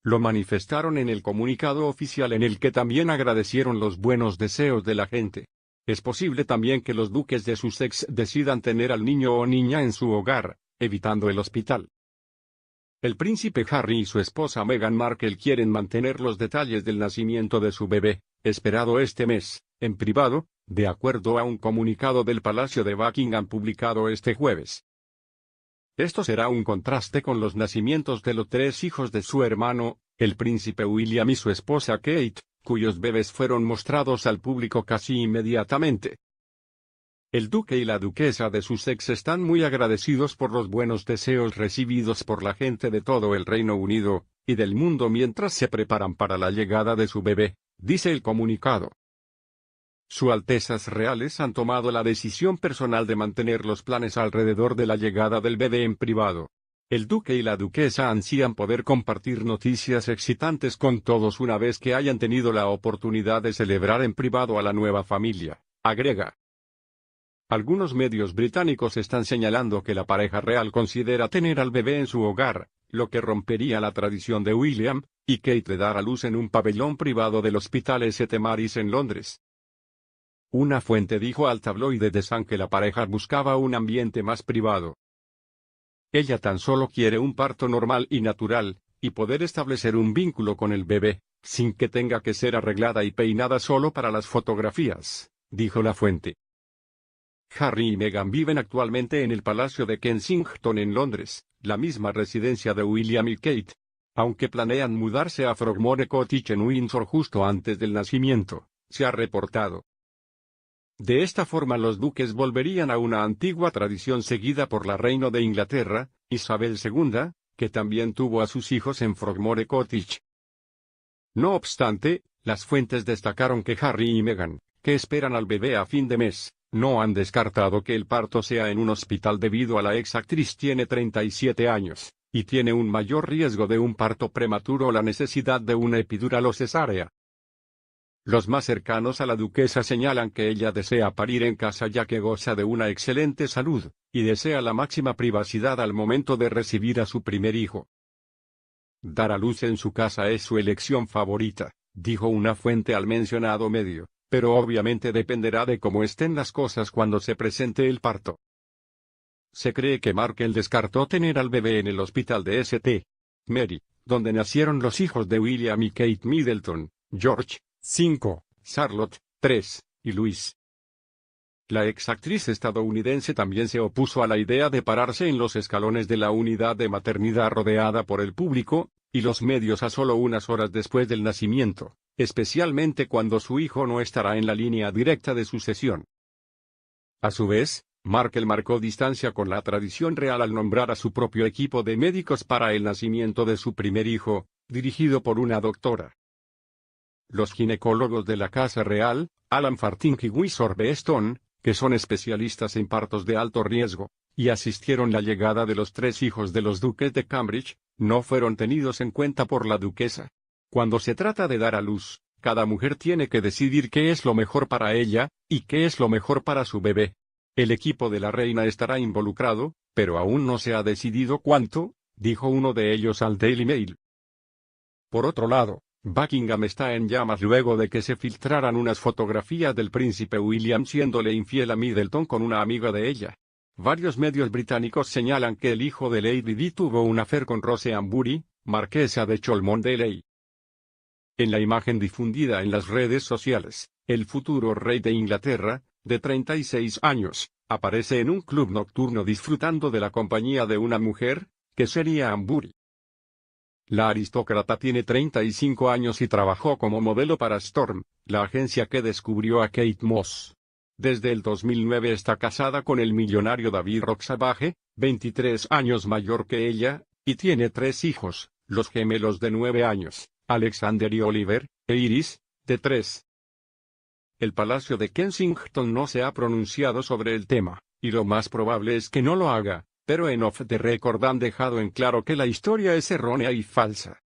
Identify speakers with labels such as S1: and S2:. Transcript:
S1: Lo manifestaron en el comunicado oficial en el que también agradecieron los buenos deseos de la gente. Es posible también que los duques de Sussex decidan tener al niño o niña en su hogar, evitando el hospital. El príncipe Harry y su esposa Meghan Markle quieren mantener los detalles del nacimiento de su bebé, esperado este mes, en privado, de acuerdo a un comunicado del Palacio de Buckingham publicado este jueves. Esto será un contraste con los nacimientos de los 3 hijos de su hermano, el príncipe William y su esposa Kate, cuyos bebés fueron mostrados al público casi inmediatamente. El duque y la duquesa de Sussex están muy agradecidos por los buenos deseos recibidos por la gente de todo el Reino Unido, y del mundo mientras se preparan para la llegada de su bebé, dice el comunicado. Su Altezas Reales han tomado la decisión personal de mantener los planes alrededor de la llegada del bebé en privado. El duque y la duquesa ansían poder compartir noticias excitantes con todos una vez que hayan tenido la oportunidad de celebrar en privado a la nueva familia, agrega. Algunos medios británicos están señalando que la pareja real considera tener al bebé en su hogar, lo que rompería la tradición de William y Kate de dar a luz en un pabellón privado del Hospital St. Mary's en Londres. Una fuente dijo al tabloide The Sun que la pareja buscaba un ambiente más privado. Ella tan solo quiere un parto normal y natural, y poder establecer un vínculo con el bebé, sin que tenga que ser arreglada y peinada solo para las fotografías, dijo la fuente. Harry y Meghan viven actualmente en el Palacio de Kensington en Londres, la misma residencia de William y Kate, aunque planean mudarse a Frogmore Cottage en Windsor justo antes del nacimiento, se ha reportado. De esta forma los duques volverían a una antigua tradición seguida por la reina de Inglaterra, Isabel II, que también tuvo a sus hijos en Frogmore Cottage. No obstante, las fuentes destacaron que Harry y Meghan, que esperan al bebé a fin de mes, no han descartado que el parto sea en un hospital debido a la ex actriz tiene 37 años, y tiene un mayor riesgo de un parto prematuro o la necesidad de una epidural o cesárea. Los más cercanos a la duquesa señalan que ella desea parir en casa ya que goza de una excelente salud, y desea la máxima privacidad al momento de recibir a su primer hijo. Dar a luz en su casa es su elección favorita, dijo una fuente al mencionado medio, pero obviamente dependerá de cómo estén las cosas cuando se presente el parto. Se cree que Markle descartó tener al bebé en el hospital de St. Mary, donde nacieron los hijos de William y Kate Middleton, George, 5, Charlotte, 3, y Louis. La ex actriz estadounidense también se opuso a la idea de pararse en los escalones de la unidad de maternidad rodeada por el público y los medios a solo unas horas después del nacimiento, especialmente cuando su hijo no estará en la línea directa de sucesión. A su vez, Markle marcó distancia con la tradición real al nombrar a su propio equipo de médicos para el nacimiento de su primer hijo, dirigido por una doctora. Los ginecólogos de la Casa Real, Alan Farthing y Windsor Beeston, que son especialistas en partos de alto riesgo, y asistieron la llegada de los 3 hijos de los duques de Cambridge, no fueron tenidos en cuenta por la duquesa. Cuando se trata de dar a luz, cada mujer tiene que decidir qué es lo mejor para ella, y qué es lo mejor para su bebé. El equipo de la reina estará involucrado, pero aún no se ha decidido cuánto, dijo uno de ellos al Daily Mail. Por otro lado, Buckingham está en llamas luego de que se filtraran unas fotografías del príncipe William siéndole infiel a Middleton con una amiga de ella. Varios medios británicos señalan que el hijo de Lady Di tuvo un affair con Rose Ambury, marquesa de Cholmondeley. En la imagen difundida en las redes sociales, el futuro rey de Inglaterra, de 36 años, aparece en un club nocturno disfrutando de la compañía de una mujer, que sería Ambury. La aristócrata tiene 35 años y trabajó como modelo para Storm, la agencia que descubrió a Kate Moss. Desde el 2009 está casada con el millonario David Roxabage, 23 años mayor que ella, y tiene 3 hijos, los gemelos de 9 años, Alexander y Oliver, e Iris, de 3. El Palacio de Kensington no se ha pronunciado sobre el tema, y lo más probable es que no lo haga, pero en off the record han dejado en claro que la historia es errónea y falsa.